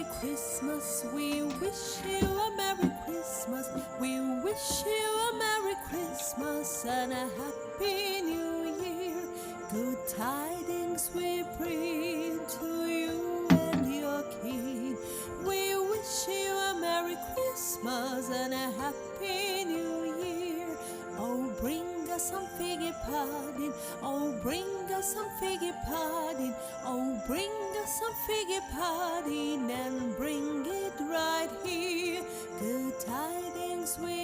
Merry Christmas. We wish you a Merry Christmas. We wish you a Merry Christmas and a Happy New Year. Good tidings we bring to you and your King. We wish you a Merry Christmas and a Happy New Year. Oh, bring us some figgy pudding. Oh, bring us some figgy pudding. Oh, bring us some figgy pudding and bring it right here. Good tidings we